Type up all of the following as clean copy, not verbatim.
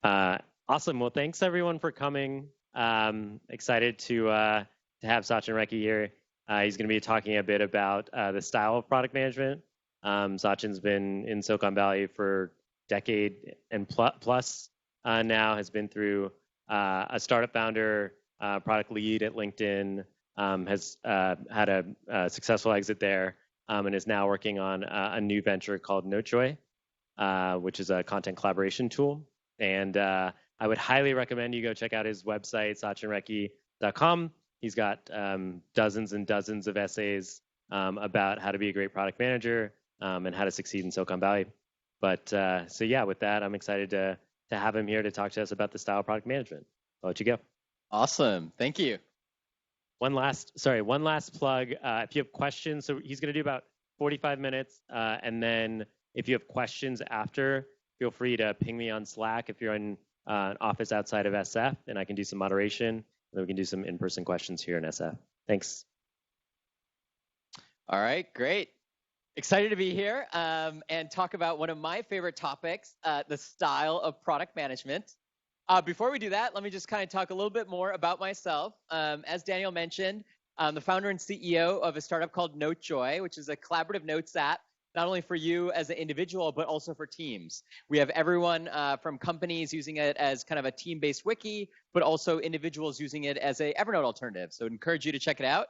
Awesome. Well, thanks everyone for coming. Excited to have Sachin Rekhi here. He's going to be talking a bit about the style of product management. Sachin's been in Silicon Valley for a decade and plus now, has been through a startup founder, product lead at LinkedIn, has had a successful exit there, and is now working on a new venture called NoChoi, which is a content collaboration tool. And I would highly recommend you go check out his website, sachinrekhi.com. He's got dozens and dozens of essays about how to be a great product manager and how to succeed in Silicon Valley. But so yeah, with that, I'm excited to have him here to talk to us about the style of product management. I'll let you go. Awesome. Thank you. One last plug. If you have questions, so he's going to do about 45 minutes. And then if you have questions after, feel free to ping me on Slack if you're in an office outside of SF, and I can do some moderation. And then we can do some in-person questions here in SF. Thanks. All right, great. Excited to be here and talk about one of my favorite topics, the style of product management. Before we do that, let me just kind of talk a little bit more about myself. As Daniel mentioned, I'm the founder and CEO of a startup called NoteJoy, which is a collaborative notes app, not only for you as an individual, but also for teams. We have everyone from companies using it as kind of a team-based wiki, but also individuals using it as a Evernote alternative. So I'd encourage you to check it out.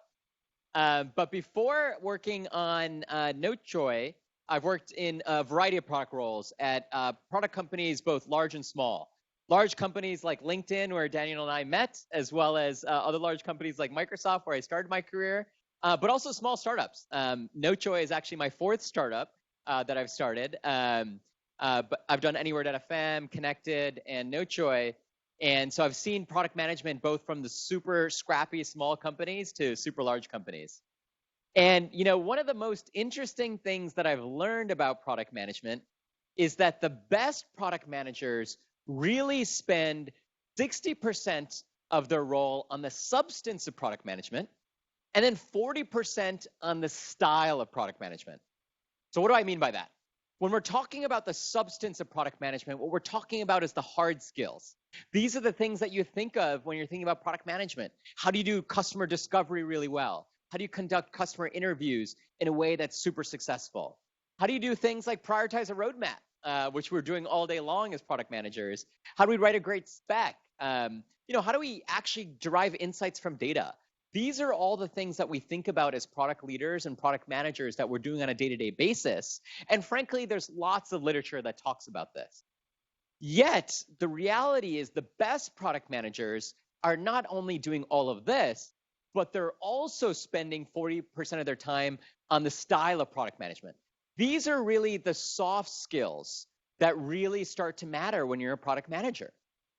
But before working on NoteJoy, I've worked in a variety of product roles at product companies, both large and small. Large companies like LinkedIn, where Daniel and I met, as well as other large companies like Microsoft, where I started my career, but also small startups. NoteJoy is actually my fourth startup that I've started. But I've done Anywhere.fm, Connected, and NoteJoy. And so I've seen product management both from the super scrappy small companies to super large companies. And one of the most interesting things that I've learned about product management is that the best product managers really spend 60% of their role on the substance of product management, and then 40% on the style of product management. So what do I mean by that? When we're talking about the substance of product management, what we're talking about is the hard skills. These are the things that you think of when you're thinking about product management. How do you do customer discovery really well? How do you conduct customer interviews in a way that's super successful? How do you do things like prioritize a roadmap, which we're doing all day long as product managers? How do we write a great spec? How do we actually derive insights from data? These are all the things that we think about as product leaders and product managers that we're doing on a day-to-day basis. And frankly, there's lots of literature that talks about this. Yet, the reality is the best product managers are not only doing all of this, but they're also spending 40% of their time on the style of product management. These are really the soft skills that really start to matter when you're a product manager.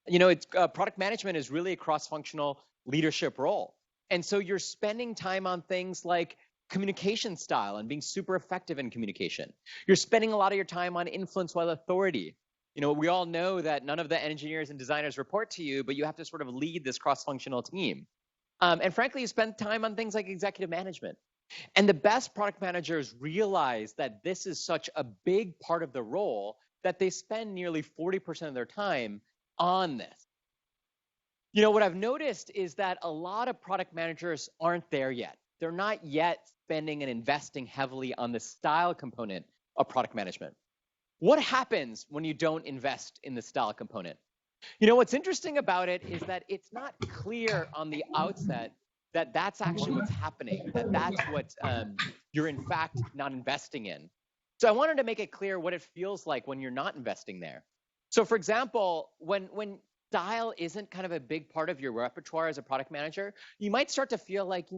Product management is really a cross-functional leadership role. And so you're spending time on things like communication style and being super effective in communication. You're spending a lot of your time on influence while authority. We all know that none of the engineers and designers report to you, but you have to sort of lead this cross-functional team. And frankly, you spend time on things like executive management. And the best product managers realize that this is such a big part of the role that they spend nearly 40% of their time on this. What I've noticed is that a lot of product managers aren't there yet. They're not yet spending and investing heavily on the style component of product management. What happens when you don't invest in the style component? What's interesting about it is that it's not clear on the outset that that's actually what's happening, that that's what you're in fact not investing in. So I wanted to make it clear what it feels like when you're not investing there. So for example, when style isn't kind of a big part of your repertoire as a product manager, you might start to feel like,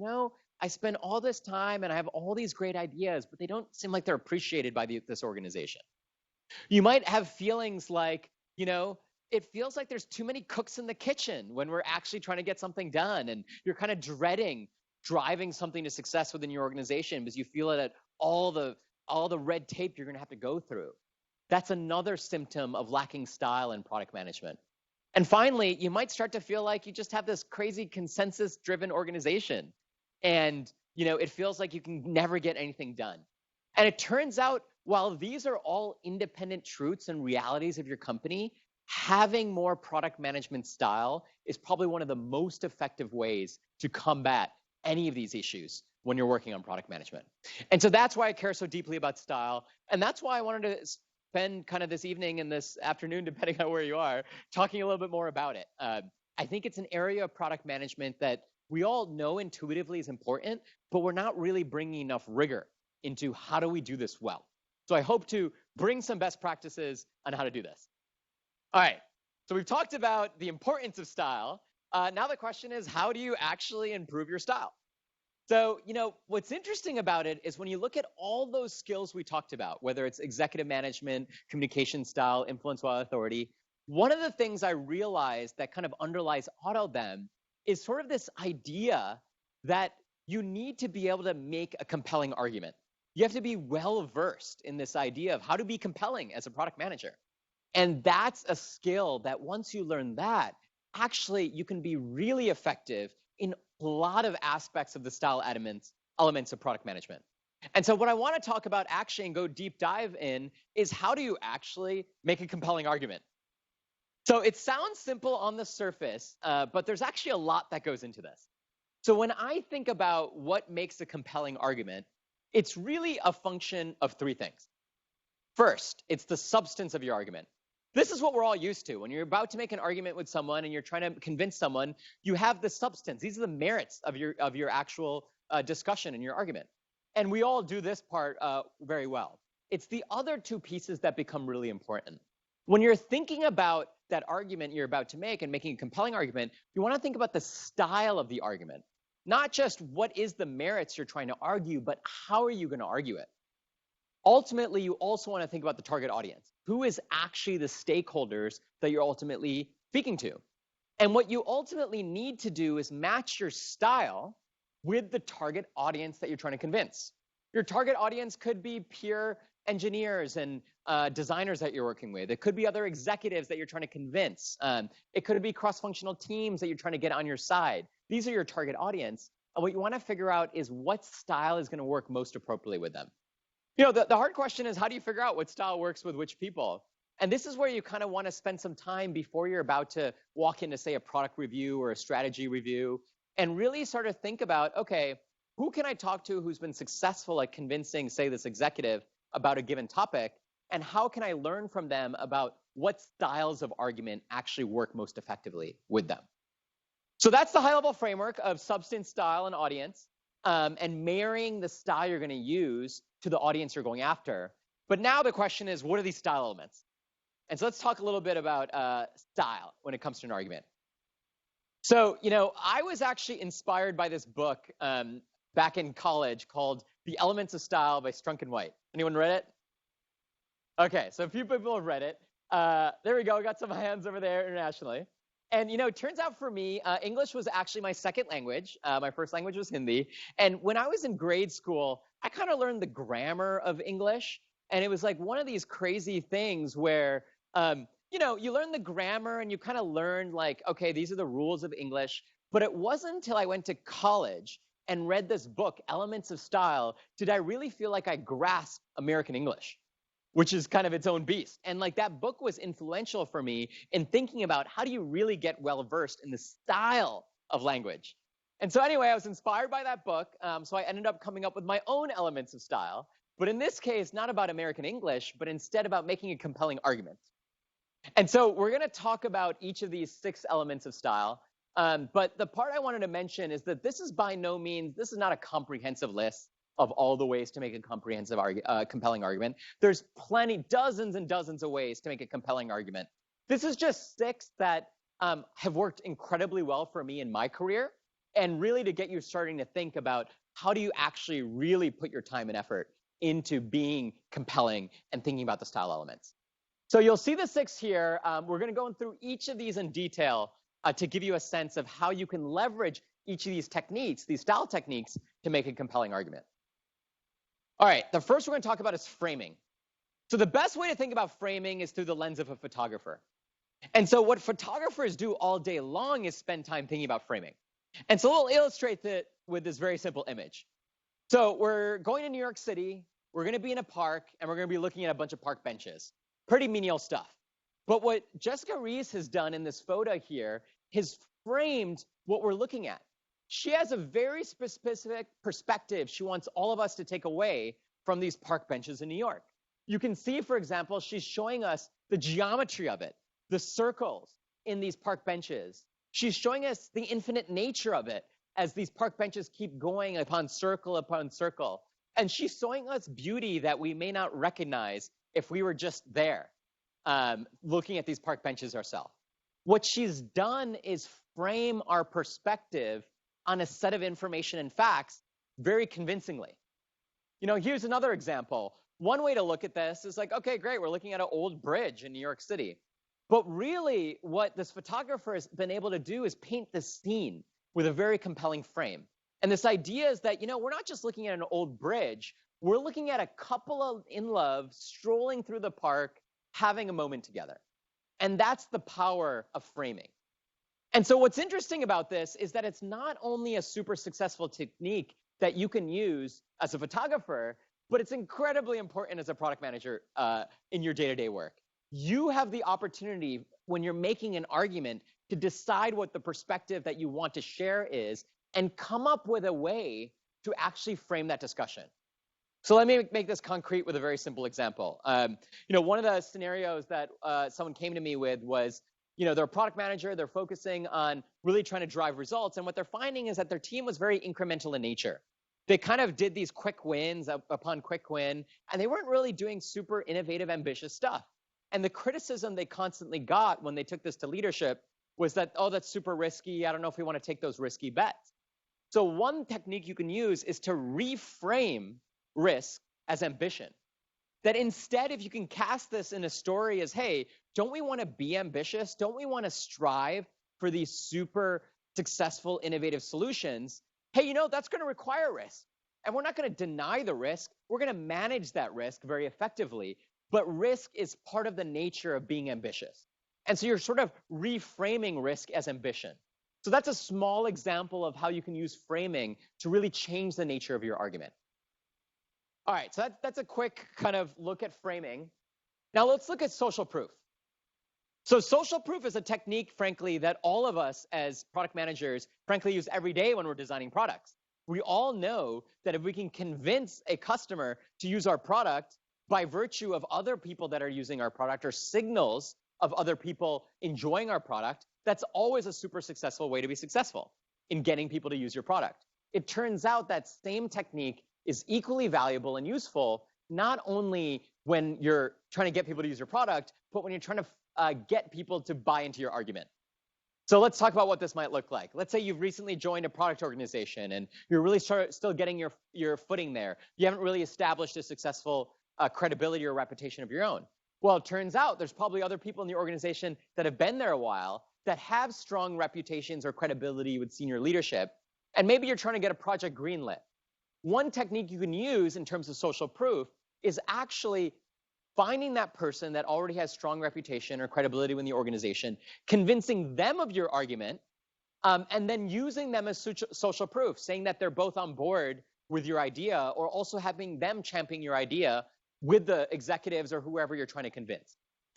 I spend all this time and I have all these great ideas, but they don't seem like they're appreciated by this organization. You might have feelings like, it feels like there's too many cooks in the kitchen when we're actually trying to get something done, and you're kind of dreading driving something to success within your organization because you feel that all the red tape you're going to have to go through. That's another symptom of lacking style in product management. And finally, you might start to feel like you just have this crazy consensus-driven organization, and it feels like you can never get anything done. And it turns out, while these are all independent truths and realities of your company, having more product management style is probably one of the most effective ways to combat any of these issues when you're working on product management. And so that's why I care so deeply about style. And that's why I wanted to spend kind of this evening and this afternoon, depending on where you are, talking a little bit more about it. I think it's an area of product management that we all know intuitively is important, but we're not really bringing enough rigor into how do we do this well. So I hope to bring some best practices on how to do this. All right, so we've talked about the importance of style. Now the question is, how do you actually improve your style? So, what's interesting about it is when you look at all those skills we talked about, whether it's executive management, communication style, influence while authority, one of the things I realized that kind of underlies all of them is sort of this idea that you need to be able to make a compelling argument. You have to be well-versed in this idea of how to be compelling as a product manager. And that's a skill that once you learn that, actually you can be really effective in a lot of aspects of the style elements of product management. And so what I want to talk about actually and go deep dive in is how do you actually make a compelling argument? So it sounds simple on the surface, but there's actually a lot that goes into this. So when I think about what makes a compelling argument, it's really a function of three things. First, it's the substance of your argument. This is what we're all used to. When you're about to make an argument with someone and you're trying to convince someone, you have the substance. These are the merits of your actual discussion and your argument. And we all do this part very well. It's the other two pieces that become really important. When you're thinking about that argument you're about to make and making a compelling argument, you want to think about the style of the argument. Not just what is the merits you're trying to argue, but how are you going to argue it? Ultimately, you also want to think about the target audience. Who is actually the stakeholders that you're ultimately speaking to? And what you ultimately need to do is match your style with the target audience that you're trying to convince. Your target audience could be peer engineers and designers that you're working with. It could be other executives that you're trying to convince. It could be cross-functional teams that you're trying to get on your side. These are your target audience. And what you want to figure out is what style is going to work most appropriately with them. The hard question is, how do you figure out what style works with which people? And this is where you kind of want to spend some time before you're about to walk into, say, a product review or a strategy review, and really sort of think about, okay, who can I talk to who's been successful at convincing, say, this executive about a given topic, and how can I learn from them about what styles of argument actually work most effectively with them? So that's the high-level framework of substance, style, and audience, and marrying the style you're going to use to the audience you're going after. But now the question is, what are these style elements? And so let's talk a little bit about style when it comes to an argument. So, I was actually inspired by this book back in college called The Elements of Style by Strunk and White. Anyone read it? Okay, so a few people have read it. There we go, got some hands over there internationally. And, it turns out for me, English was actually my second language. My first language was Hindi. And when I was in grade school, I kind of learned the grammar of English. And it was like one of these crazy things where, you learn the grammar and you kind of learn like, okay, these are the rules of English. But it wasn't until I went to college and read this book, Elements of Style, did I really feel like I grasped American English, which is kind of its own beast. And like that book was influential for me in thinking about how do you really get well-versed in the style of language. And so anyway, I was inspired by that book. So I ended up coming up with my own elements of style. But in this case, not about American English, but instead about making a compelling argument. And so we're going to talk about each of these 6 elements of style. But the part I wanted to mention is that this is by no means, this is not a comprehensive list of all the ways to make a comprehensive, compelling argument. There's plenty, dozens and dozens of ways to make a compelling argument. This is just 6 that have worked incredibly well for me in my career, and really to get you starting to think about how do you actually really put your time and effort into being compelling and thinking about the style elements. So you'll see the 6 here. We're going to go through each of these in detail to give you a sense of how you can leverage each of these techniques, these style techniques, to make a compelling argument. All right, the first we're going to talk about is framing. So the best way to think about framing is through the lens of a photographer. And so what photographers do all day long is spend time thinking about framing. And so we'll illustrate that with this very simple image. So we're going to New York City, we're going to be in a park, and we're going to be looking at a bunch of park benches. Pretty menial stuff. But what Jessica Reese has done in this photo here has framed what we're looking at. She has a very specific perspective she wants all of us to take away from these park benches in New York. You can see, for example, she's showing us the geometry of it, the circles in these park benches. She's showing us the infinite nature of it as these park benches keep going upon circle upon circle. And she's showing us beauty that we may not recognize if we were just there, looking at these park benches ourselves. What she's done is frame our perspective on a set of information and facts very convincingly. Here's another example. One way to look at this is like, okay, great, we're looking at an old bridge in New York City. But really, what this photographer has been able to do is paint the scene with a very compelling frame. And this idea is that, we're not just looking at an old bridge, we're looking at a couple of in love strolling through the park, having a moment together. And that's the power of framing. And so what's interesting about this is that it's not only a super successful technique that you can use as a photographer, but it's incredibly important as a product manager in your day-to-day work. You have the opportunity when you're making an argument to decide what the perspective that you want to share is and come up with a way to actually frame that discussion. So let me make this concrete with a very simple example. One of the scenarios that someone came to me with was, they're a product manager, they're focusing on really trying to drive results. And what they're finding is that their team was very incremental in nature. They kind of did these quick wins upon quick win, and they weren't really doing super innovative, ambitious stuff. And the criticism they constantly got when they took this to leadership was that, oh, that's super risky. I don't know if we want to take those risky bets. So one technique you can use is to reframe risk as ambition. That instead, if you can cast this in a story as, hey, don't we want to be ambitious? Don't we want to strive for these super successful, innovative solutions? Hey, that's going to require risk. And we're not going to deny the risk. We're going to manage that risk very effectively. But risk is part of the nature of being ambitious. And so you're sort of reframing risk as ambition. So that's a small example of how you can use framing to really change the nature of your argument. All right, so that's a quick kind of look at framing. Now let's look at social proof. So social proof is a technique, frankly, that all of us as product managers, frankly, use every day when we're designing products. We all know that if we can convince a customer to use our product by virtue of other people that are using our product or signals of other people enjoying our product, that's always a super successful way to be successful in getting people to use your product. It turns out that same technique is equally valuable and useful, not only when you're trying to get people to use your product, but when you're trying to get people to buy into your argument. So let's talk about what this might look like. Let's say you've recently joined a product organization and you're really still getting your footing there. You haven't really established a successful credibility or reputation of your own. Well, it turns out there's probably other people in the organization that have been there a while that have strong reputations or credibility with senior leadership, and maybe you're trying to get a project greenlit. One technique you can use in terms of social proof is actually finding that person that already has strong reputation or credibility within the organization, convincing them of your argument, and then using them as social proof, saying that they're both on board with your idea, or also having them champion your idea with the executives or whoever you're trying to convince.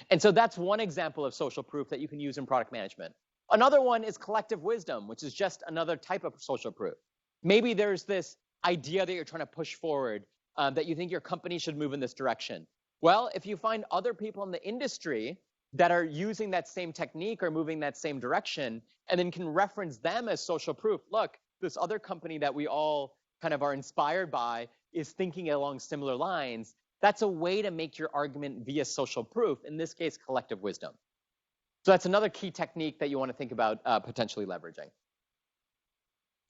And so that's one example of social proof that you can use in product management. Another one is collective wisdom, which is just another type of social proof. Maybe there's this idea that you're trying to push forward, that you think your company should move in this direction. Well, if you find other people in the industry that are using that same technique or moving that same direction, and then can reference them as social proof, look, this other company that we all kind of are inspired by is thinking along similar lines, that's a way to make your argument via social proof, in this case, collective wisdom. So that's another key technique that you want to think about potentially leveraging.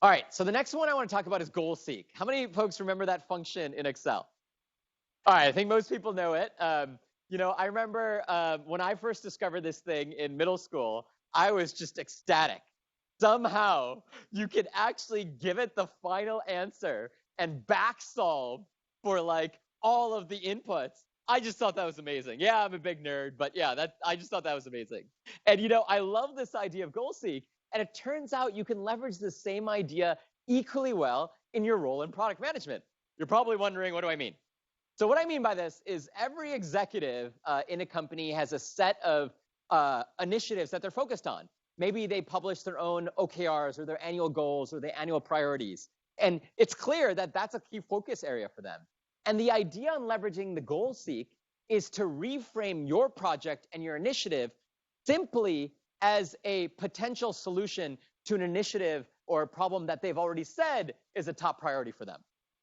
All right, so the next one I want to talk about is goal seek. How many folks remember that function in Excel? All right, I think most people know it. I remember when I first discovered this thing in middle school, I was just ecstatic. Somehow, you could actually give it the final answer and back solve for like all of the inputs. I just thought that was amazing. Yeah, I'm a big nerd, but yeah, I just thought that was amazing. And I love this idea of goal seek. And it turns out you can leverage the same idea equally well in your role in product management. You're probably wondering, what do I mean? So what I mean by this is every executive in a company has a set of initiatives that they're focused on. Maybe they publish their own OKRs or their annual goals or their annual priorities. And it's clear that that's a key focus area for them. And the idea on leveraging the goal seek is to reframe your project and your initiative simply as a potential solution to an initiative or a problem that they've already said is a top priority for them.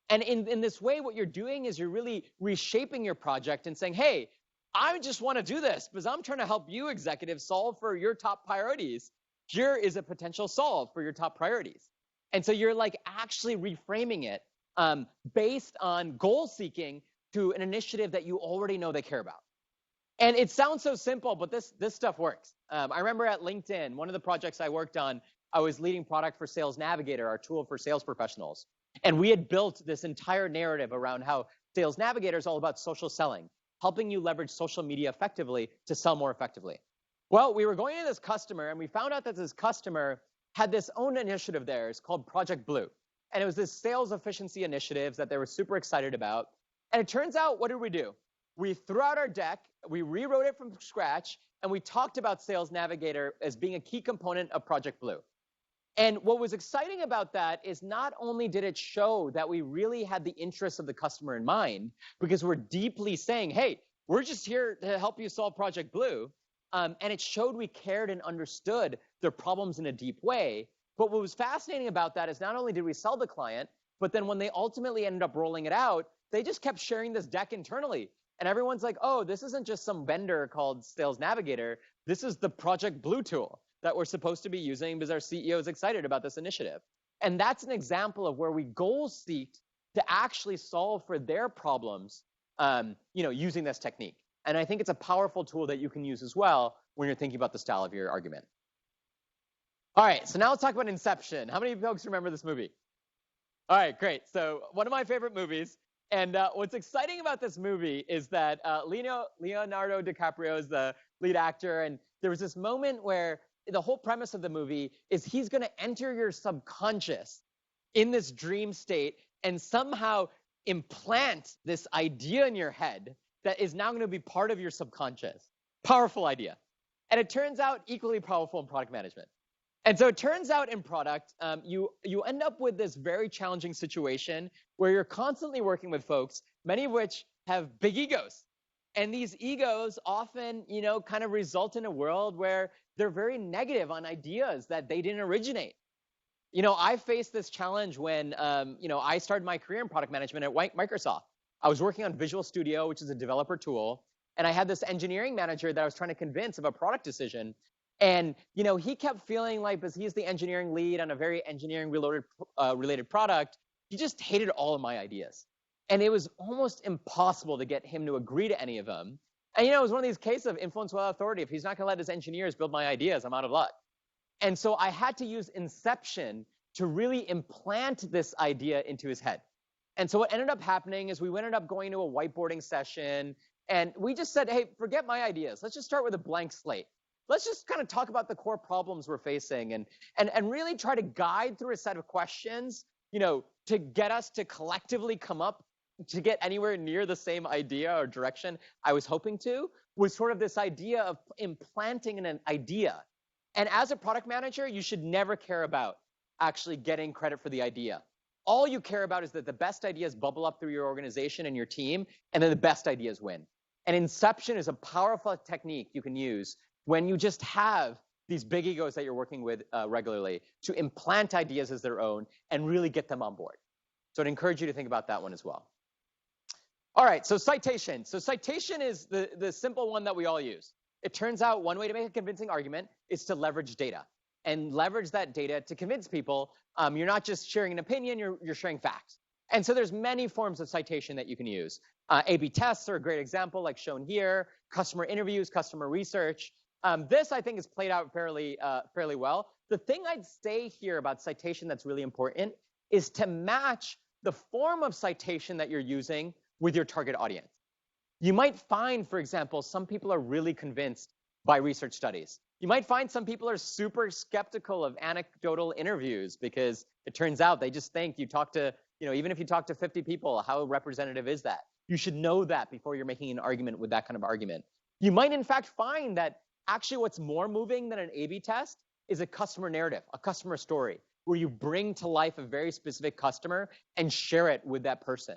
And in this way, what you're doing is you're really reshaping your project and saying, hey, I just want to do this because I'm trying to help you executives solve for your top priorities. Here is a potential solve for your top priorities. And so you're like actually reframing it based on goal seeking to an initiative that you already know they care about. And it sounds so simple, but this stuff works. I remember at LinkedIn, one of the projects I worked on, I was leading product for Sales Navigator, our tool for sales professionals. And we had built this entire narrative around how Sales Navigator is all about social selling, helping you leverage social media effectively to sell more effectively. Well, we were going to this customer, and we found out that this customer had this own initiative there. It's called Project Blue. And it was this sales efficiency initiative that they were super excited about. And it turns out, what did we do? We threw out our deck, we rewrote it from scratch, and we talked about Sales Navigator as being a key component of Project Blue. And what was exciting about that is not only did it show that we really had the interests of the customer in mind, because we're deeply saying, hey, we're just here to help you solve Project Blue. And it showed we cared and understood their problems in a deep way. But what was fascinating about that is not only did we sell the client, but then when they ultimately ended up rolling it out, they just kept sharing this deck internally. And everyone's like, oh, this isn't just some vendor called Sales Navigator. This is the Project Blue tool that we're supposed to be using because our CEO is excited about this initiative. And that's an example of where we goal seeked to actually solve for their problems, using this technique. And I think it's a powerful tool that you can use as well when you're thinking about the style of your argument. All right, so now let's talk about Inception. How many folks remember this movie? All right, great. So one of my favorite movies. And what's exciting about this movie is that Leonardo DiCaprio is the lead actor. And there was this moment where the whole premise of the movie is he's going to enter your subconscious in this dream state and somehow implant this idea in your head that is now going to be part of your subconscious. Powerful idea. And it turns out equally powerful in product management. And so it turns out in product, you end up with this very challenging situation where you're constantly working with folks, many of which have big egos. And these egos often, kind of result in a world where they're very negative on ideas that they didn't originate. I faced this challenge when, I started my career in product management at Microsoft. I was working on Visual Studio, which is a developer tool. And I had this engineering manager that I was trying to convince of a product decision. And, he kept feeling like, because he's the engineering lead on a very engineering related product, he just hated all of my ideas. And it was almost impossible to get him to agree to any of them. And, it was one of these cases of influence without authority. If he's not going to let his engineers build my ideas, I'm out of luck. And so I had to use Inception to really implant this idea into his head. And so what ended up happening is we ended up going to a whiteboarding session. And we just said, hey, forget my ideas. Let's just start with a blank slate. Let's just kind of talk about the core problems we're facing and really try to guide through a set of questions, to get us to collectively come up to get anywhere near the same idea or direction I was hoping to, was sort of this idea of implanting an idea. And as a product manager, you should never care about actually getting credit for the idea. All you care about is that the best ideas bubble up through your organization and your team, and then the best ideas win. And Inception is a powerful technique you can use when you just have these big egos that you're working with regularly to implant ideas as their own and really get them on board. So I'd encourage you to think about that one as well. All right, so citation. So citation is the simple one that we all use. It turns out one way to make a convincing argument is to leverage data and leverage that data to convince people. You're not just sharing an opinion, you're sharing facts. And so there's many forms of citation that you can use. A/B tests are a great example, like shown here. Customer interviews, customer research. This, I think, is played out fairly well. The thing I'd say here about citation that's really important is to match the form of citation that you're using with your target audience. You might find, for example, some people are really convinced by research studies. You might find some people are super skeptical of anecdotal interviews because it turns out they just think you talk to, even if you talk to 50 people, how representative is that? You should know that before you're making an argument with that kind of argument. You might, in fact, find that actually what's more moving than an A/B test is a customer narrative, a customer story, where you bring to life a very specific customer and share it with that person.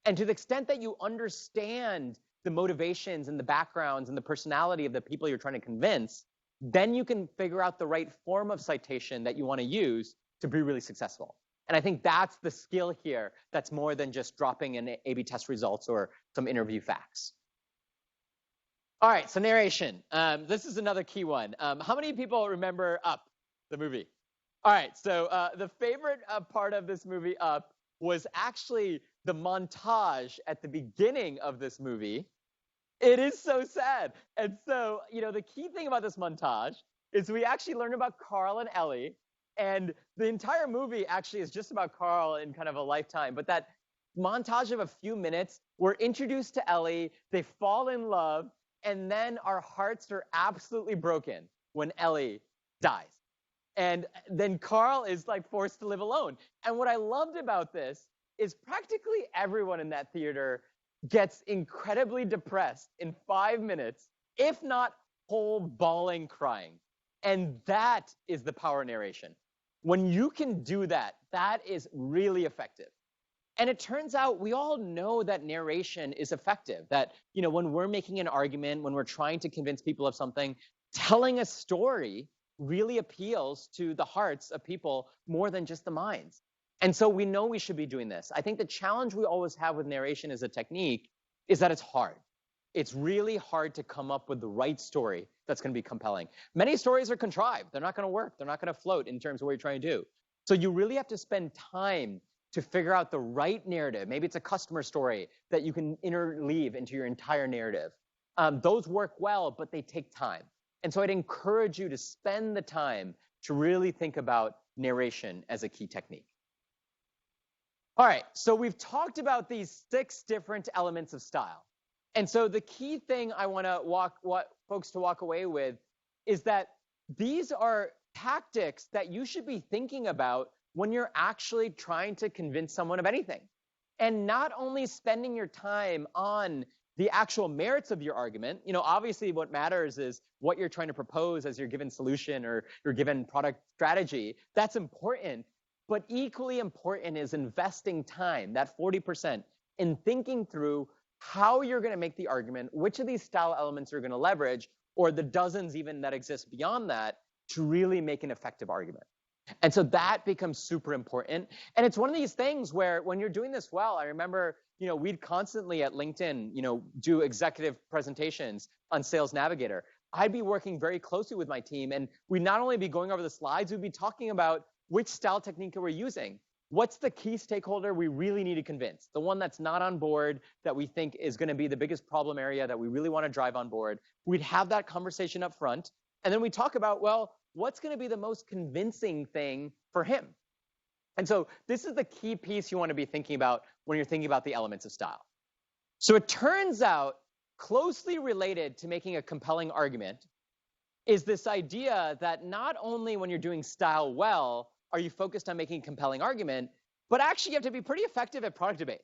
And to the extent that you understand the motivations and the backgrounds and the personality of the people you're trying to convince, then you can figure out the right form of citation that you want to use to be really successful. And I think that's the skill here that's more than just dropping in A/B test results or some interview facts. All right, so narration. This is another key one. How many people remember Up, the movie? All right, so the favorite part of this movie, Up, was actually the montage at the beginning of this movie. It is so sad. And so, the key thing about this montage is we actually learn about Carl and Ellie. And the entire movie actually is just about Carl in kind of a lifetime. But that montage of a few minutes, we're introduced to Ellie, they fall in love, and then our hearts are absolutely broken when Ellie dies. And then Carl is like forced to live alone. And what I loved about this is practically everyone in that theater gets incredibly depressed in 5 minutes, if not whole bawling crying. And that is the power of narration. When you can do that, that is really effective. And it turns out we all know that narration is effective, that, when we're making an argument, when we're trying to convince people of something, telling a story really appeals to the hearts of people more than just the minds. And so we know we should be doing this. I think the challenge we always have with narration as a technique is that it's hard. It's really hard to come up with the right story that's going to be compelling. Many stories are contrived. They're not going to work. They're not going to float in terms of what you're trying to do. So you really have to spend time to figure out the right narrative. Maybe it's a customer story that you can interleave into your entire narrative. Those work well, but they take time. And so I'd encourage you to spend the time to really think about narration as a key technique. All right, so we've talked about these 6 different elements of style. And so the key thing I want folks to walk away with is that these are tactics that you should be thinking about when you're actually trying to convince someone of anything. And not only spending your time on the actual merits of your argument, obviously what matters is what you're trying to propose as your given solution or your given product strategy. That's important. But equally important is investing time, that 40%, in thinking through how you're going to make the argument, which of these style elements you're going to leverage, or the dozens even that exist beyond that, to really make an effective argument. And so that becomes super important. And it's one of these things where when you're doing this well, I remember, we'd constantly at LinkedIn, do executive presentations on Sales Navigator. I'd be working very closely with my team, and we'd not only be going over the slides, we'd be talking about which style technique we're using. What's the key stakeholder we really need to convince? The one that's not on board, that we think is going to be the biggest problem area that we really want to drive on board. We'd have that conversation up front. And then we talk about, well, what's going to be the most convincing thing for him? And so this is the key piece you want to be thinking about when you're thinking about the elements of style. So it turns out closely related to making a compelling argument is this idea that not only when you're doing style well are you focused on making a compelling argument, but actually you have to be pretty effective at product debates.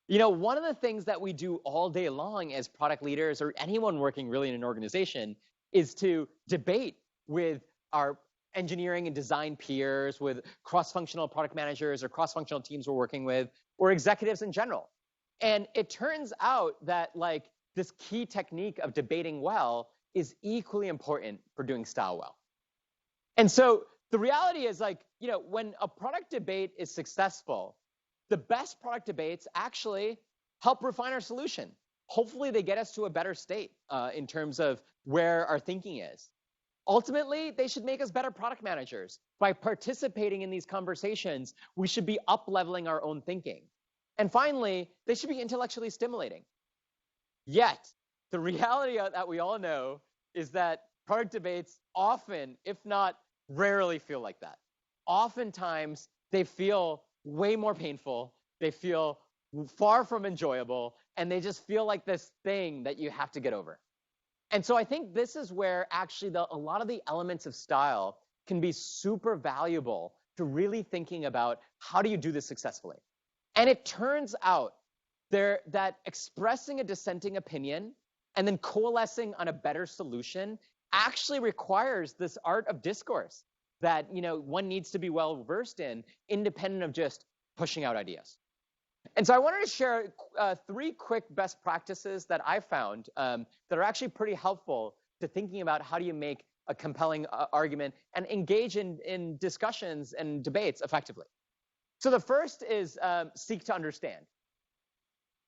One of the things that we do all day long as product leaders or anyone working really in an organization is to debate with our engineering and design peers, with cross-functional product managers or cross-functional teams we're working with, or executives in general. And it turns out that this key technique of debating well is equally important for doing style well. And so the reality is when a product debate is successful, the best product debates actually help refine our solution. Hopefully they get us to a better state in terms of where our thinking is. Ultimately, they should make us better product managers. By participating in these conversations, we should be up-leveling our own thinking. And finally, they should be intellectually stimulating. Yet, the reality that we all know is that product debates often, if not rarely, feel like that. Oftentimes, they feel way more painful. They feel far from enjoyable, and they just feel like this thing that you have to get over. And so I think this is where actually a lot of the elements of style can be super valuable to really thinking about how do you do this successfully. And it turns out that expressing a dissenting opinion and then coalescing on a better solution actually requires this art of discourse that one needs to be well versed in, independent of just pushing out ideas. And so I wanted to share 3 quick best practices that I found that are actually pretty helpful to thinking about how do you make a compelling argument and engage in discussions and debates effectively. So the first is seek to understand.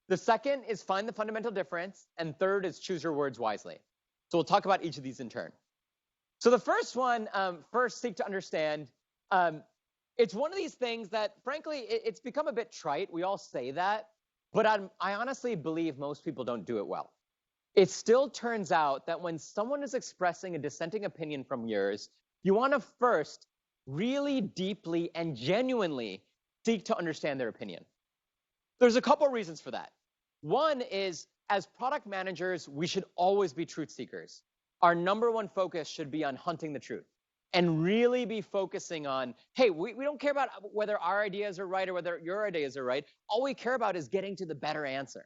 The second is find the fundamental difference. And third is choose your words wisely. So we'll talk about each of these in turn. So the first one, first seek to understand. It's one of these things that, frankly, it's become a bit trite. We all say that. But I honestly believe most people don't do it well. It still turns out that when someone is expressing a dissenting opinion from yours, you want to first really deeply and genuinely seek to understand their opinion. There's a couple reasons for that. One is, as product managers, we should always be truth seekers. Our number one focus should be on hunting the truth and really be focusing on, hey, we don't care about whether our ideas are right or whether your ideas are right. All we care about is getting to the better answer.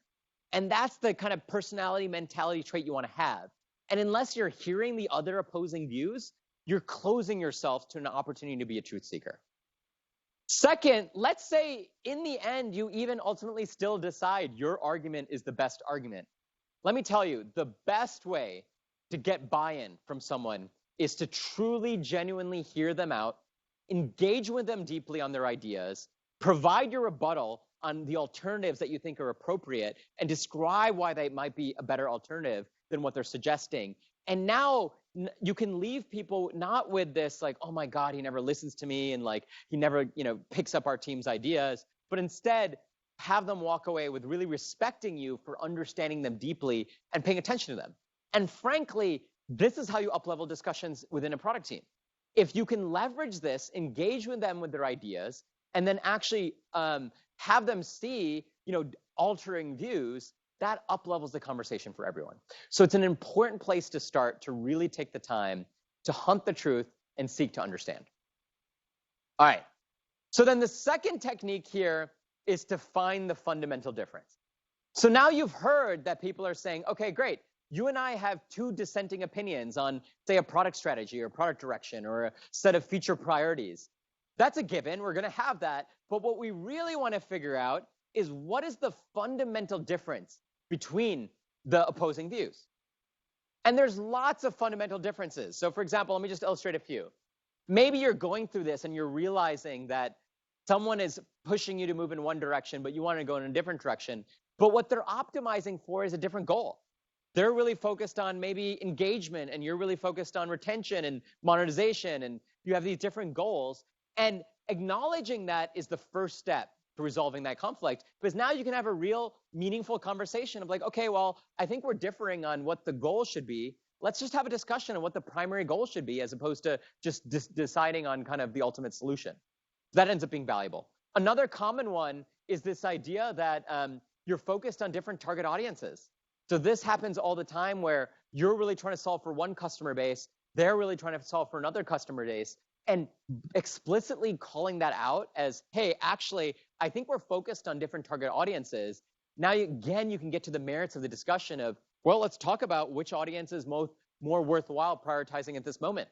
And that's the kind of personality mentality trait you want to have. And unless you're hearing the other opposing views, you're closing yourself to an opportunity to be a truth seeker. Second, let's say in the end, you even ultimately still decide your argument is the best argument. Let me tell you, the best way to get buy-in from someone is to truly, genuinely hear them out, engage with them deeply on their ideas, provide your rebuttal on the alternatives that you think are appropriate, and describe why they might be a better alternative than what they're suggesting. And now you can leave people not with this like, oh my God, he never listens to me, and like he never, picks up our team's ideas, but instead have them walk away with really respecting you for understanding them deeply and paying attention to them. And frankly, this is how you up-level discussions within a product team. If you can leverage this, engage with them with their ideas, and then actually have them see, altering views, that up-levels the conversation for everyone. So it's an important place to start to really take the time to hunt the truth and seek to understand. All right. So then the second technique here is to find the fundamental difference. So now you've heard that people are saying, okay, great. You and I have 2 dissenting opinions on, say, a product strategy or product direction or a set of feature priorities. That's a given. We're going to have that. But what we really want to figure out is what is the fundamental difference between the opposing views. And there's lots of fundamental differences. So for example, let me just illustrate a few. Maybe you're going through this and you're realizing that someone is pushing you to move in one direction, but you want to go in a different direction. But what they're optimizing for is a different goal. They're really focused on maybe engagement, and you're really focused on retention and monetization, and you have these different goals. And acknowledging that is the first step to resolving that conflict, because now you can have a real meaningful conversation of like, okay, well, I think we're differing on what the goal should be. Let's just have a discussion on what the primary goal should be, as opposed to just deciding on kind of the ultimate solution. That ends up being valuable. Another common one is this idea that you're focused on different target audiences. So this happens all the time where you're really trying to solve for one customer base, they're really trying to solve for another customer base, and explicitly calling that out as, hey, actually, I think we're focused on different target audiences. Now, again, you can get to the merits of the discussion of, well, let's talk about which audience is more worthwhile prioritizing at this moment.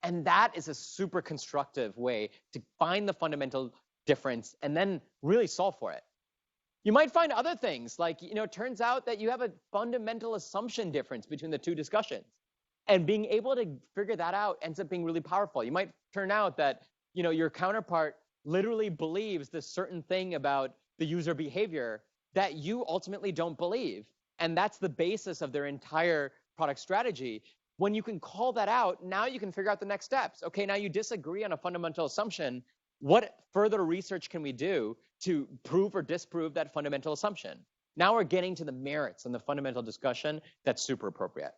And that is a super constructive way to find the fundamental difference and then really solve for it. You might find other things like, it turns out that you have a fundamental assumption difference between the 2 discussions. And being able to figure that out ends up being really powerful. You might turn out that, your counterpart literally believes this certain thing about the user behavior that you ultimately don't believe. And that's the basis of their entire product strategy. When you can call that out, now you can figure out the next steps. Okay, now you disagree on a fundamental assumption. What further research can we do to prove or disprove that fundamental assumption? Now we're getting to the merits and the fundamental discussion that's super appropriate.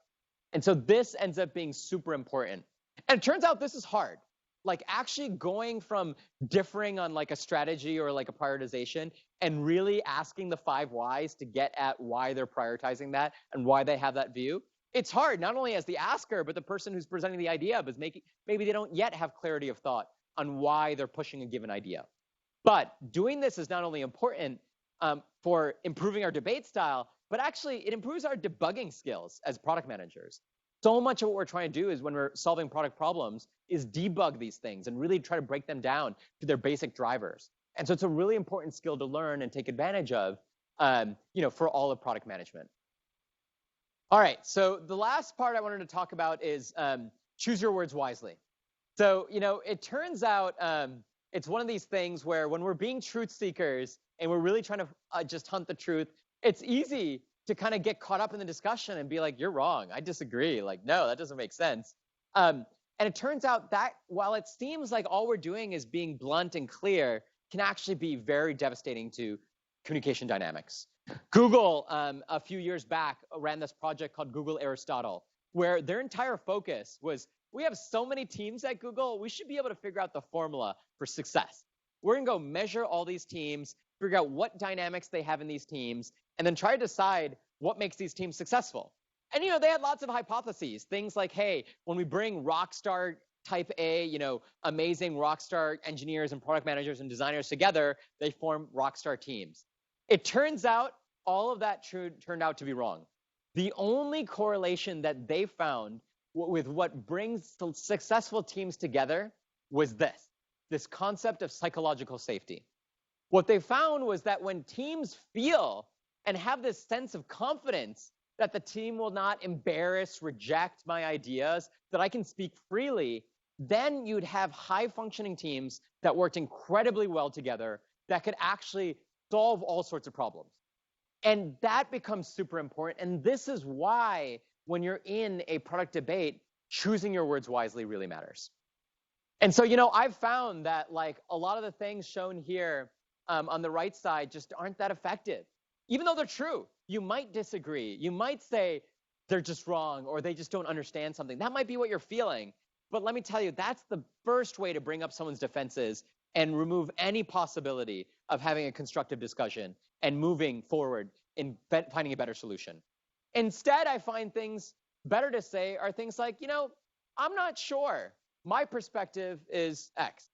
And so this ends up being super important. And it turns out this is hard. Like actually going from differing on like a strategy or like a prioritization and really asking the 5 whys to get at why they're prioritizing that and why they have that view. It's hard, not only as the asker, but the person who's presenting the idea, but maybe they don't yet have clarity of thought on why they're pushing a given idea. But doing this is not only important for improving our debate style, but actually it improves our debugging skills as product managers. so much of what we're trying to do is when we're solving product problems is debug these things and really try to break them down to their basic drivers. And so it's a really important skill to learn and take advantage of, for all of product management. All right, so the last part I wanted to talk about is choose your words wisely. So, it turns out it's one of these things where when we're being truth seekers and we're really trying to just hunt the truth, it's easy to kind of get caught up in the discussion and be like, you're wrong, I disagree. Like, no, that doesn't make sense. And it turns out that while it seems like all we're doing is being blunt and clear, can actually be very devastating to communication dynamics. Google, a few years back, ran this project called Google Aristotle, where their entire focus was, we have so many teams at Google, we should be able to figure out the formula for success. We're going to go measure all these teams, figure out what dynamics they have in these teams, and then try to decide what makes these teams successful. And, they had lots of hypotheses, things like, hey, when we bring rock star type A, amazing rock star engineers and product managers and designers together, they form rock star teams. It turns out all of that turned out to be wrong. The only correlation that they found with what brings successful teams together was this concept of psychological safety. What they found was that when teams feel and have this sense of confidence that the team will not embarrass, reject my ideas, that I can speak freely, then you'd have high-functioning teams that worked incredibly well together that could actually solve all sorts of problems. And that becomes super important. And this is why when you're in a product debate, choosing your words wisely really matters. And so, I've found that like a lot of the things shown here on the right side just aren't that effective. Even though they're true, you might disagree. You might say they're just wrong or they just don't understand something. That might be what you're feeling. But let me tell you, that's the first way to bring up someone's defenses and remove any possibility of having a constructive discussion and moving forward in finding a better solution. Instead, I find things better to say are things like, I'm not sure. My perspective is X.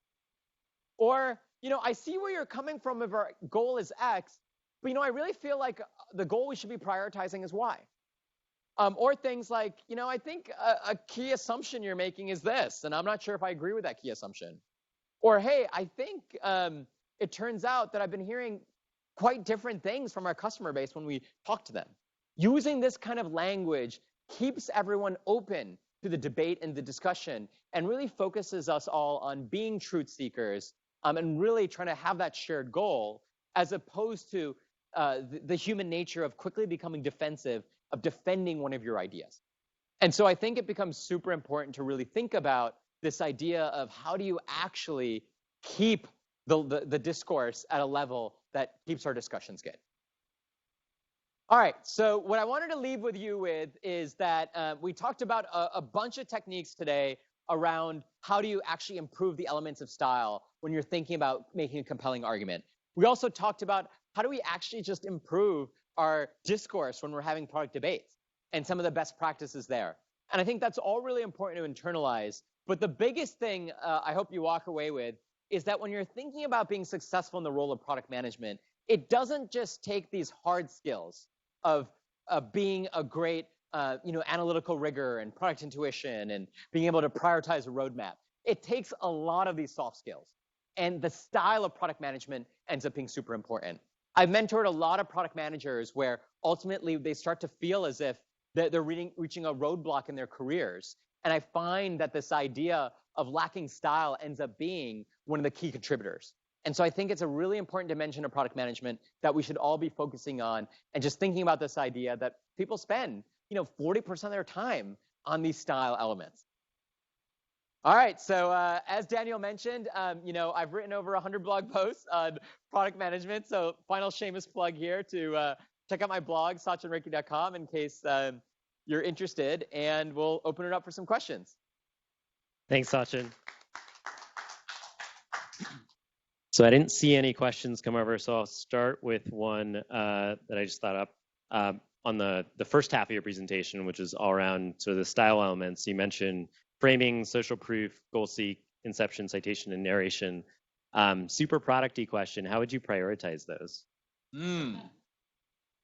Or, I see where you're coming from if our goal is X, but, I really feel like the goal we should be prioritizing is Y. Or things like, I think a key assumption you're making is this, and I'm not sure if I agree with that key assumption. Or, hey, I think it turns out that I've been hearing quite different things from our customer base when we talk to them. Using this kind of language keeps everyone open to the debate and the discussion and really focuses us all on being truth seekers and really trying to have that shared goal as opposed to the human nature of quickly becoming defensive, of defending one of your ideas. And so I think it becomes super important to really think about this idea of how do you actually keep the discourse at a level that keeps our discussions good. All right, so what I wanted to leave with you with is that we talked about a bunch of techniques today around how do you actually improve the elements of style when you're thinking about making a compelling argument. We also talked about how do we actually just improve our discourse when we're having product debates and some of the best practices there. And I think that's all really important to internalize. But the biggest thing I hope you walk away with is that when you're thinking about being successful in the role of product management, it doesn't just take these hard skills of being a great analytical rigor and product intuition and being able to prioritize a roadmap. It takes a lot of these soft skills. And the style of product management ends up being super important. I've mentored a lot of product managers where ultimately they start to feel as if they're reaching a roadblock in their careers. And I find that this idea of lacking style ends up being one of the key contributors. And so I think it's a really important dimension of product management that we should all be focusing on and just thinking about this idea that people spend, 40% of their time on these style elements. All right, so as Daniel mentioned, I've written over 100 blog posts on product management. So final shameless plug here to check out my blog, sachinrekhi.com, in case you're interested, and we'll open it up for some questions. Thanks, Sachin. So I didn't see any questions come over, so I'll start with one that I just thought up on the first half of your presentation, which is all around sort of the style elements. You mentioned framing, social proof, goal seek, inception, citation, and narration. Super product-y question. How would you prioritize those?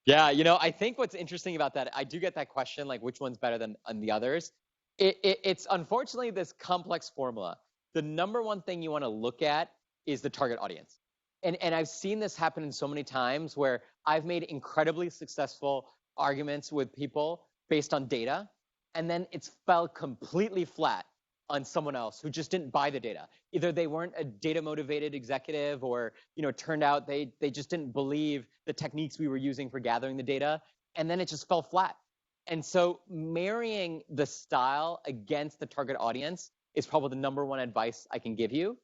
Yeah, I think what's interesting about that, I do get that question, like which one's better than the others. It's unfortunately this complex formula. The number one thing you want to look at is the target audience. And I've seen this happen in so many times where I've made incredibly successful arguments with people based on data, and then it's fell completely flat on someone else who just didn't buy the data. Either they weren't a data motivated executive, or it turned out they just didn't believe the techniques we were using for gathering the data, and then it just fell flat. And so marrying the style against the target audience is probably the number one advice I can give you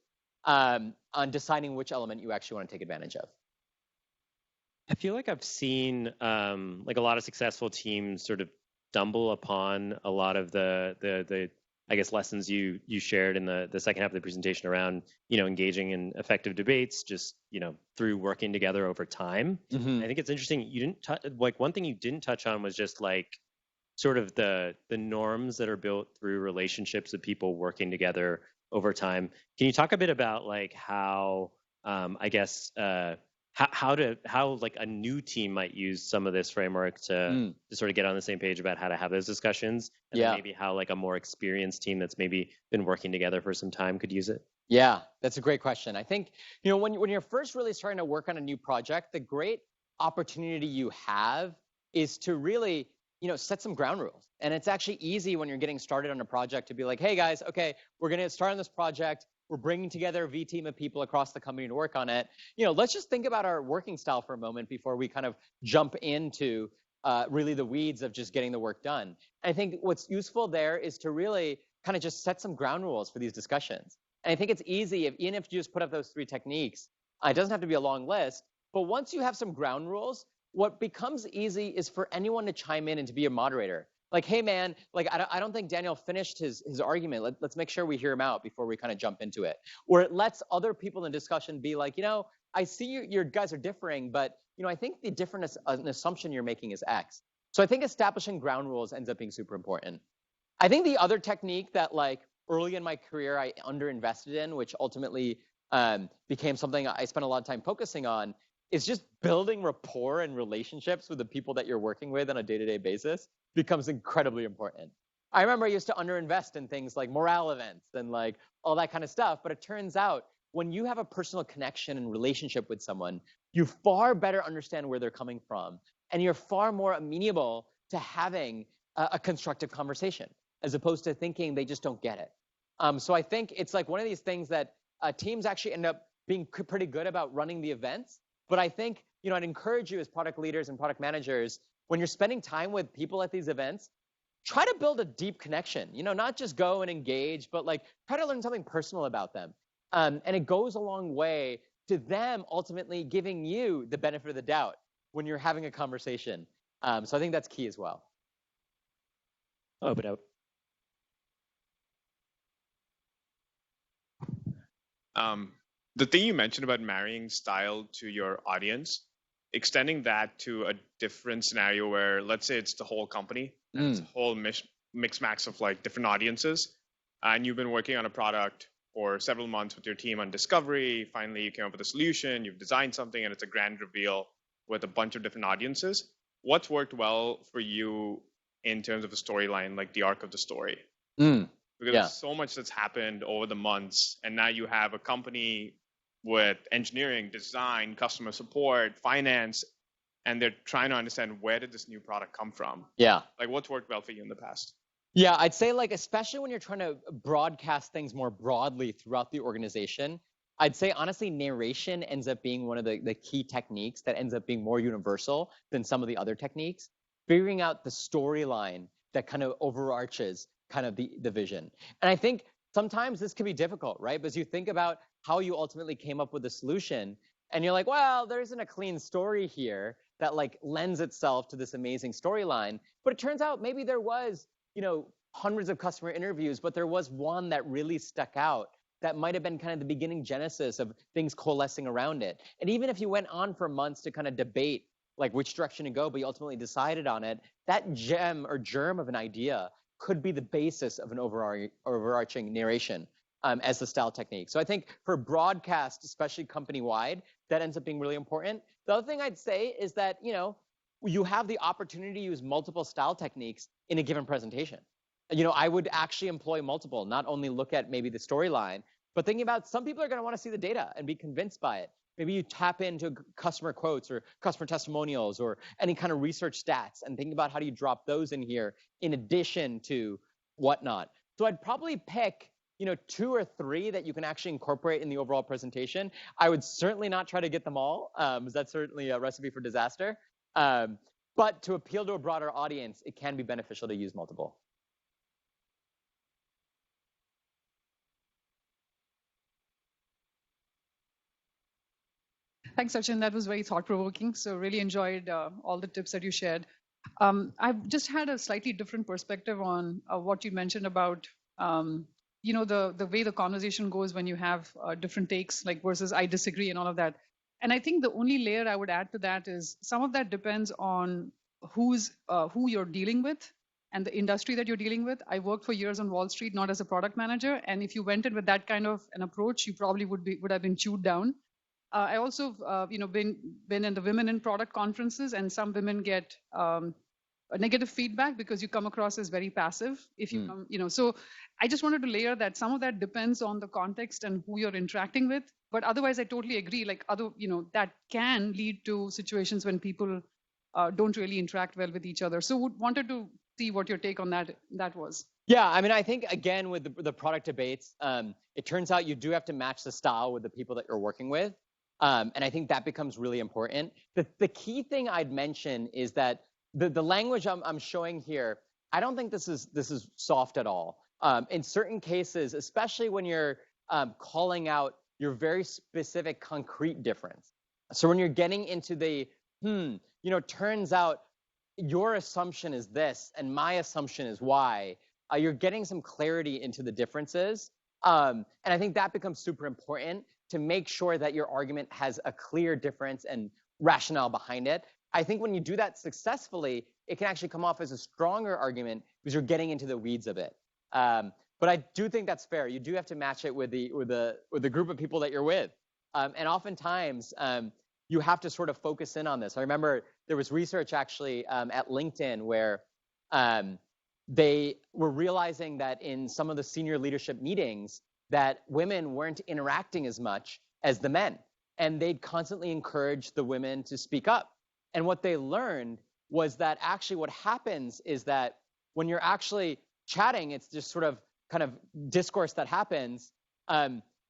on deciding which element you actually want to take advantage of. I feel like I've seen like a lot of successful teams sort of stumble upon a lot of the I guess lessons you shared in the second half of the presentation around engaging in effective debates just through working together over time. Mm-hmm. I think it's interesting you didn't like one thing you didn't touch on was just like sort of the norms that are built through relationships of people working together over time. Can you talk a bit about like how I guess how like a new team might use some of this framework to sort of get on the same page about how to have those discussions, and then maybe how like a more experienced team that's maybe been working together for some time could use it? Yeah, that's a great question. I think when you're first really starting to work on a new project, the great opportunity you have is to really set some ground rules. And it's actually easy when you're getting started on a project to be like, hey guys, okay, we're going to start on this project. We're bringing together a V team of people across the company to work on it. Let's just think about our working style for a moment before we kind of jump into really the weeds of just getting the work done. And I think what's useful there is to really kind of just set some ground rules for these discussions. And I think it's easy, even if you just put up those 3 techniques, it doesn't have to be a long list, but once you have some ground rules, what becomes easy is for anyone to chime in and to be a moderator. Like, hey man, like I don't think Daniel finished his argument. Let's make sure we hear him out before we kind of jump into it. Or it lets other people in the discussion be like, I see your guys are differing, but I think the different an assumption you're making is X. So I think establishing ground rules ends up being super important. I think the other technique that like early in my career I underinvested in, which ultimately became something I spent a lot of time focusing on, is just building rapport and relationships with the people that you're working with on a day-to-day basis becomes incredibly important. I remember I used to underinvest in things like morale events and like all that kind of stuff, but it turns out when you have a personal connection and relationship with someone, you far better understand where they're coming from, and you're far more amenable to having a constructive conversation as opposed to thinking they just don't get it. So I think it's like one of these things that teams actually end up being pretty good about running the events. But I think, I'd encourage you as product leaders and product managers, when you're spending time with people at these events, try to build a deep connection, not just go and engage, but like try to learn something personal about them. And it goes a long way to them ultimately giving you the benefit of the doubt when you're having a conversation. So I think that's key as well. Oh, but the thing you mentioned about marrying style to your audience, extending that to a different scenario where, let's say it's the whole company and it's a whole mix max of like different audiences, and you've been working on a product for several months with your team on discovery. Finally, you came up with a solution, you've designed something, and it's a grand reveal with a bunch of different audiences. What's worked well for you in terms of a storyline, like the arc of the story? Because there's so much that's happened over the months, and now you have a company with engineering, design, customer support, finance, and they're trying to understand, where did this new product come from? Yeah. Like, what's worked well for you in the past? Yeah, I'd say like, especially when you're trying to broadcast things more broadly throughout the organization, I'd say honestly, narration ends up being one of the key techniques that ends up being more universal than some of the other techniques. Figuring out the storyline that kind of overarches kind of the vision. And I think sometimes this can be difficult, right? Because you think about how you ultimately came up with the solution, and you're like, well, there isn't a clean story here that like lends itself to this amazing storyline. But it turns out maybe there was, hundreds of customer interviews, but there was one that really stuck out that might have been kind of the beginning genesis of things coalescing around it. And even if you went on for months to kind of debate like which direction to go, but you ultimately decided on it, that gem or germ of an idea could be the basis of an overarching narration as the style technique. So I think for broadcast, especially company-wide, that ends up being really important. The other thing I'd say is that, you have the opportunity to use multiple style techniques in a given presentation. I would actually employ multiple, not only look at maybe the storyline, but thinking about some people are going to want to see the data and be convinced by it. Maybe you tap into customer quotes or customer testimonials or any kind of research stats and think about how do you drop those in here in addition to whatnot. So I'd probably pick 2 or 3 that you can actually incorporate in the overall presentation. I would certainly not try to get them all, because that's certainly a recipe for disaster. But to appeal to a broader audience, it can be beneficial to use multiple. Thanks, Sachin. That was very thought-provoking. So really enjoyed all the tips that you shared. I've just had a slightly different perspective on what you mentioned about the way the conversation goes when you have different takes, like versus I disagree and all of that. And I think the only layer I would add to that is some of that depends on who you're dealing with and the industry that you're dealing with. I worked for years on Wall Street, not as a product manager, and if you went in with that kind of an approach, you probably would have been chewed down. I also, been in the Women in Product conferences, and some women get a negative feedback because you come across as very passive. If you come, so I just wanted to layer that some of that depends on the context and who you're interacting with. But otherwise, I totally agree. Like that can lead to situations when people don't really interact well with each other. So wanted to see what your take on that was. Yeah, I mean, I think again with the product debates, it turns out you do have to match the style with the people that you're working with. And I think that becomes really important. The key thing I'd mention is that the language I'm showing here, I don't think this is soft at all. In certain cases, especially when you're calling out your very specific concrete difference. So when you're getting into the, turns out your assumption is this and my assumption is Y, you're getting some clarity into the differences. And I think that becomes super important to make sure that your argument has a clear difference and rationale behind it. I think when you do that successfully, it can actually come off as a stronger argument because you're getting into the weeds of it. But I do think that's fair. You do have to match it with the group of people that you're with. And oftentimes, you have to sort of focus in on this. I remember there was research actually at LinkedIn where they were realizing that in some of the senior leadership meetings, that women weren't interacting as much as the men. And they'd constantly encourage the women to speak up. And what they learned was that actually what happens is that when you're actually chatting, it's just sort of kind of discourse that happens.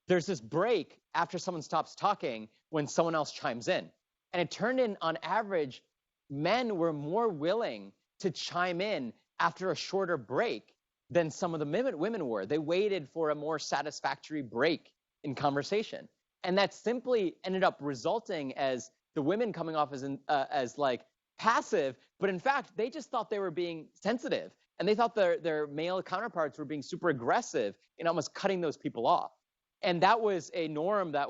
There's this break after someone stops talking when someone else chimes in. And it turned in, on average, men were more willing to chime in after a shorter break than some of the women were. They waited for a more satisfactory break in conversation. And that simply ended up resulting as the women coming off as like passive, but in fact, they just thought they were being sensitive. And they thought their male counterparts were being super aggressive in almost cutting those people off. And that was a norm that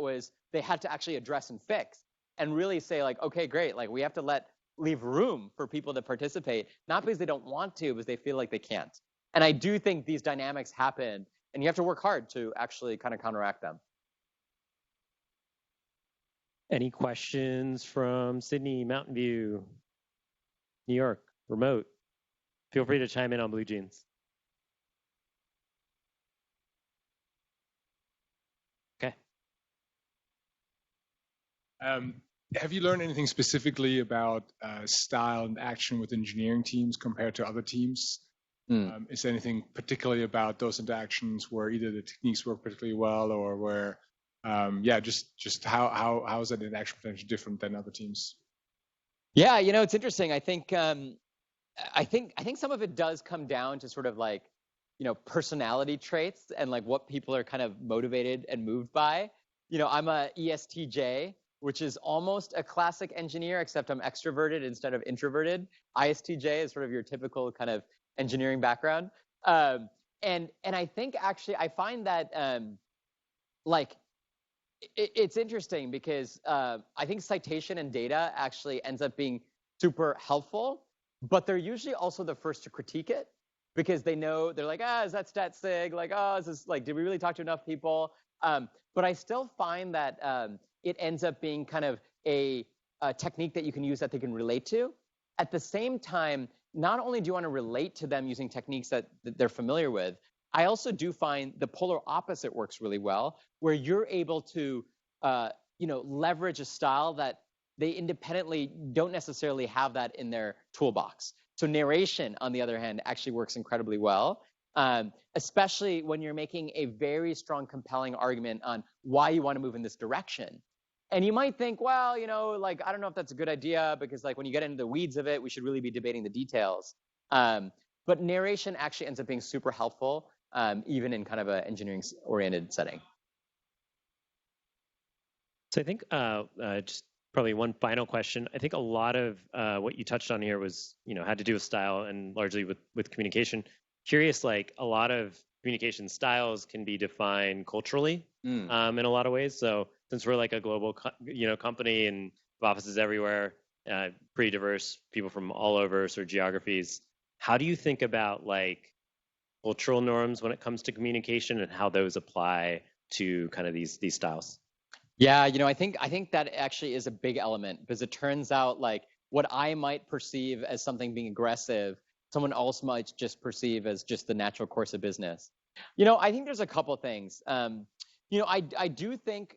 they had to actually address and fix and really say like, okay, great. Like we have to leave room for people to participate, not because they don't want to, because they feel like they can't. And I do think these dynamics happen, and you have to work hard to actually kind of counteract them. Any questions from Sydney, Mountain View, New York, remote? Feel free to chime in on Blue Jeans. Okay. Have you learned anything specifically about style and action with engineering teams compared to other teams? Is there anything particularly about those interactions where either the techniques work particularly well or where, just how is that interaction potentially different than other teams? Yeah, it's interesting. I think some of it does come down to sort of like, personality traits and like what people are kind of motivated and moved by. I'm a ESTJ, which is almost a classic engineer, except I'm extroverted instead of introverted. ISTJ is sort of your typical kind of engineering background. And I think actually I find that it's interesting because I think citation and data actually ends up being super helpful, but they're usually also the first to critique it because they're like, is that stat sig? Like, is this like, did we really talk to enough people? But I still find that it ends up being kind of a technique that you can use that they can relate to. at the same time, not only do you want to relate to them using techniques that they're familiar with, I also do find the polar opposite works really well, where you're able to, leverage a style that they independently don't necessarily have that in their toolbox. So narration, on the other hand, actually works incredibly well, especially when you're making a very strong, compelling argument on why you want to move in this direction. And you might think, well, I don't know if that's a good idea, because when you get into the weeds of it, we should really be debating the details. But narration actually ends up being super helpful, even in kind of an engineering-oriented setting. So I think just probably one final question. I think a lot of what you touched on here was, had to do with style and largely with communication. Curious, a lot of communication styles can be defined culturally in a lot of ways. So since we're a global, company and offices everywhere, pretty diverse people from all over sort of geographies, how do you think about cultural norms when it comes to communication and how those apply to kind of these styles? Yeah, I think that actually is a big element, because it turns out what I might perceive as something being aggressive, someone else might just perceive as just the natural course of business. I think there's a couple things. I do think,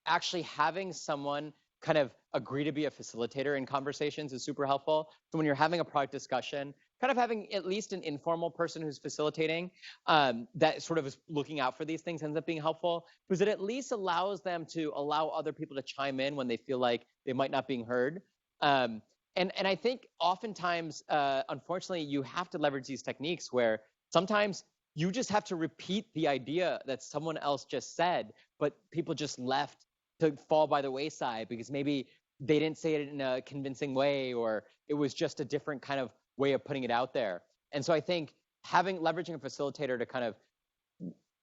actually having someone kind of agree to be a facilitator in conversations is super helpful. So when you're having a product discussion, kind of having at least an informal person who's facilitating that sort of is looking out for these things ends up being helpful, because it at least allows them to allow other people to chime in when they feel like they might not being heard. And I think oftentimes, unfortunately, you have to leverage these techniques where sometimes you just have to repeat the idea that someone else just said, but people just left to fall by the wayside because maybe they didn't say it in a convincing way, or it was just a different kind of way of putting it out there. And so I think leveraging a facilitator to kind of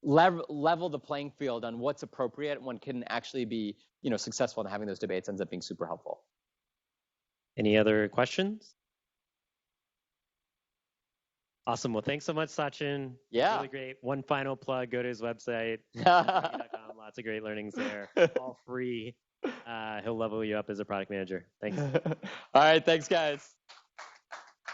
level the playing field on what's appropriate, one can actually be, successful in having those debates, ends up being super helpful. Any other questions? Awesome. Well, thanks so much, Sachin. Yeah. Really great. One final plug, go to his website, sachinrekhi.com. Lots of great learnings there, all free. He'll level you up as a product manager. Thanks. All right. Thanks, guys.